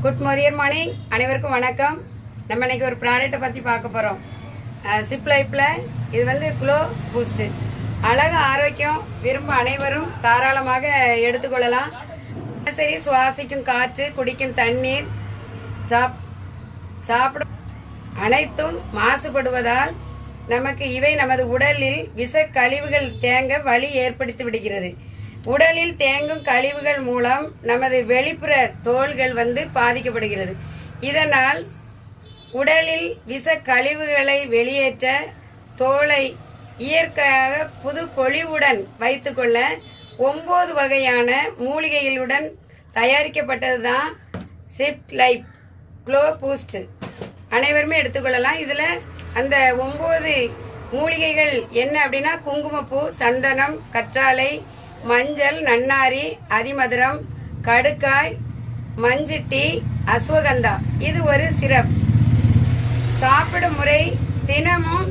Good morning அனைவருக்கும் வணக்கம். நம்ம இன்னைக்கு ஒரு ப்ராடக்ட்டை பற்றி பார்க்க போகிறோம். சிப் லைஃப்பில் இது வந்து க்ளோ பூஸ்ட்டு. அழகு ஆரோக்கியம் விரும்ப அனைவரும் தாராளமாக எடுத்துக்கொள்ளலாம். சரி, சுவாசிக்கும் காற்று, குடிக்கும் தண்ணீர், சாப்பிடும் அனைத்தும் மாசுபடுவதால் நமக்கு இவை நமது உடலில் விஷ கழிவுகள் தேங்க வழி ஏற்படுத்தி விடுகிறது. உடலில் தேங்கும் கழிவுகள் மூலம் நமது வெளிப்புற தோள்கள் பாதிக்கப்படுகிறது. இதனால் உடலில் விஷ கழிவுகளை வெளியேற்ற தோலை இயற்கையாக புது பொலிவுடன் வைத்துக்கொள்ள 9 வகையான மூலிகைகளுடன் தயாரிக்கப்பட்டதுதான் சிப் லைஃப் க்ளோ பூஸ்ட். அனைவருமே எடுத்துக்கொள்ளலாம். இதில் அந்த 9 மூலிகைகள் என்ன அப்படின்னா, குங்குமப்பூ, சந்தனம், கற்றாழை, மஞ்சள், நன்னாரி, அதிமதுரம், கடுக்காய், மஞ்சிட்டி, அஸ்வகந்தா. இது ஒரு சிரப். சாப்பிடும் முறை தினமும்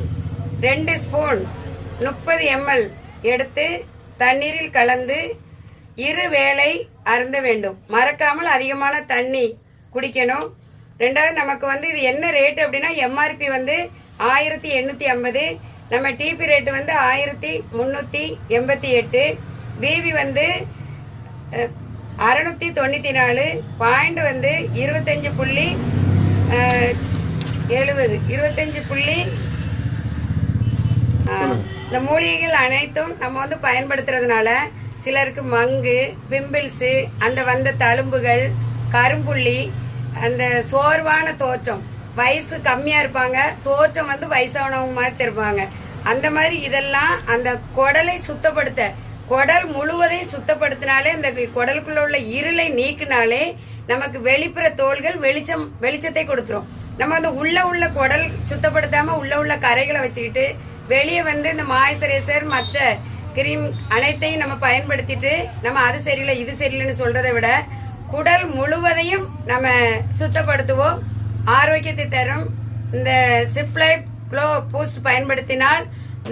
2 ஸ்பூன் 30 ml எடுத்து தண்ணீரில் கலந்து 2 வேளை அருந்த வேண்டும். மறக்காமல் அதிகமான தண்ணி குடிக்கணும். ரெண்டாவது, நமக்கு இது என்ன ரேட் அப்படின்னா, எம்ஆர்பி 1850, நம்ம டிபி ரேட்டு 1388, பிபி 694, பாயிண்ட் 25.70, 25. இந்த மூலிகைகள் அனைத்தும் நம்ம பயன்படுத்துறதுனால சிலருக்கு மங்கு, பிம்பிள்ஸ், அந்த தழும்புகள், கரும்புள்ளி, அந்த சோர்வான தோற்றம், வயசு கம்மியா இருப்பாங்க, தோற்றம் வயசானவங்க மாதிரி இருப்பாங்க. அந்த மாதிரி இதெல்லாம் அந்த குடலை சுத்தப்படுத்த, குடல் முழுவதையும் சுத்தப்படுத்தினாலே, அந்த குடலுக்குள்ள உள்ள இருளை நீக்கினாலே நமக்கு வெளிப்புற தோள்கள் வெளிச்சத்தை கொடுத்துரும். நம்ம உள்ள குடல் சுத்தப்படுத்தாம உள்ள கரைகளை வச்சுக்கிட்டு வெளியே இந்த மாய்ஸ்சரைசர், மற்ற கிரீம் அனைத்தையும் நம்ம பயன்படுத்திட்டு நம்ம அது சரியில்லை இது சரியில்லைன்னு சொல்றதை விட குடல் முழுவதையும் நம்ம சுத்தப்படுத்துவோம். ஆரோக்கியத்தை தரும் இந்த சிப் லைஃப் க்ளோ பூஸ்ட் பயன்படுத்தினால்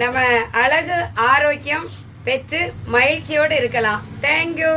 நம்ம அழகு ஆரோக்கியம் பெற்று மகிழ்ச்சியோடு இருக்கலாம். தேங்க்யூ.